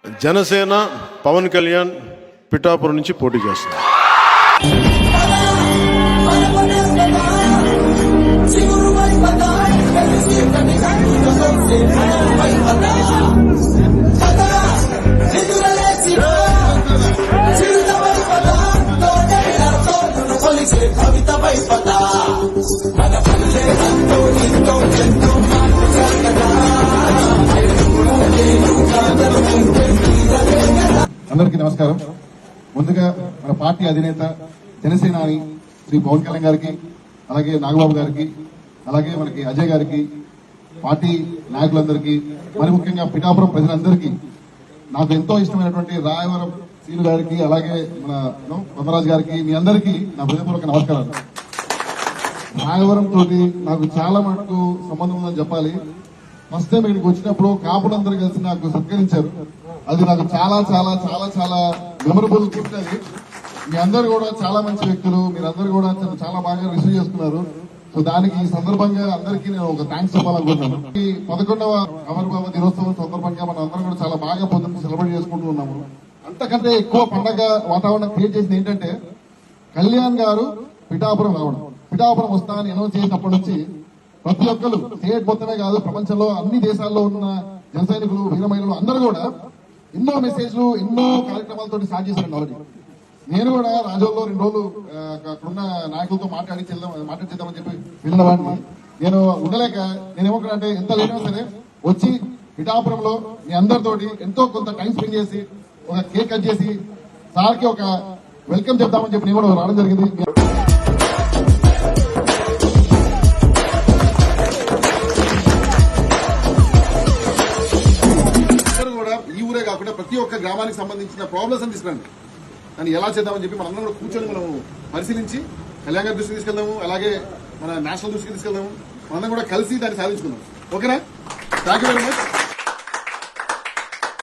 జనసేన పవన్ కళ్యాణ్ పిఠాపురం నుంచి పోటీ చేస్తున్నారు. అందరికీ నమస్కారం. ముందుగా మన పార్టీ అధినేత జనసేనాని శ్రీ పవన్ కళ్యాణ్ గారికి, అలాగే నాగబాబు గారికి, అలాగే మనకి అజయ్ గారికి, పార్టీ నాయకులందరికీ, మరి ముఖ్యంగా పిఠాపురం ప్రజలందరికీ, నాకు ఎంతో ఇష్టమైనటువంటి రాయవరం సీను గారికి, అలాగే మన బొమ్మరాజు గారికి, మీ అందరికీ నా హృదయపూర్వక నమస్కారాలు. రాయవరం తోటి నాకు చాలా మటుకు సంబంధం ఉందని చెప్పాలి. ఫస్ట్ టైం ఇక్కడికి వచ్చినప్పుడు కాపులందరూ కలిసి నాకు సత్కరించారు. అది నాకు చాలా చాలా చాలా చాలా మెమరబుల్ గిఫ్ట్. అది మీ అందరు కూడా చాలా మంచి వ్యక్తులు, మీరందరూ కూడా చాలా బాగా రిసీవ్ చేసుకున్నారు. సో దానికి ఈ సందర్భంగా అందరికీ నేను ఒక థ్యాంక్స్ చెప్పాలనుకుంటున్నాను. ఈ 11వ అమరబాబు దినోత్సవం సందర్భంగా మనం అందరం కూడా చాలా బాగా పొద్దున్న సెలబ్రేట్ చేసుకుంటూ ఉన్నాము. అంతకంటే ఎక్కువ పండగ వాతావరణం క్రియేట్ చేసింది ఏంటంటే కళ్యాణ్ గారు పిఠాపురం రావడం. పిఠాపురం వస్తా అని అనౌన్స్ చేసినప్పటి నుంచి ప్రతి ఒక్కరు స్టేట్ మొత్తమే కాదు, ప్రపంచంలో అన్ని దేశాల్లో ఉన్న జన సైనికులు, వీర మహిళలు అందరూ కూడా ఎన్నో మెసేజ్లు, ఎన్నో కార్యక్రమాలతో స్టార్ట్ చేశారండి. ఆల్రెడీ నేను కూడా రాజోల్లో 2 రోజులు అక్కడున్న నాయకులతో మాట్లాడిద్దామని చెప్పి వెళ్ళిన వాడిని. నేను ఉండలేక నేనేమోకంటే ఎంత లేనా సరే వచ్చి పిఠాపురంలో మీ అందరితోటి ఎంతో కొంత టైం స్పెండ్ చేసి ఒక కేక్ కట్ చేసి సార్కి ఒక వెల్కమ్ చెప్తామని చెప్పి నేను కూడా రావడం జరిగింది. ఈ ఊరే కాకుండా ప్రతి ఒక్క గ్రామానికి సంబంధించిన ప్రాబ్లమ్స్ అని తీసుకురండి, దాన్ని ఎలా చేద్దామని చెప్పి మనందరం కూడా కూర్చొని మనం పరిశీలించి కళ్యాణ్ గారి దృష్టికి తీసుకెళ్దాము, అలాగే మన నేషనల్ దృష్టికి తీసుకెళ్దాము, మనందరం కూడా కలిసి దాన్ని సాధించుకుందాం. ఓకేనా? Thank you very much.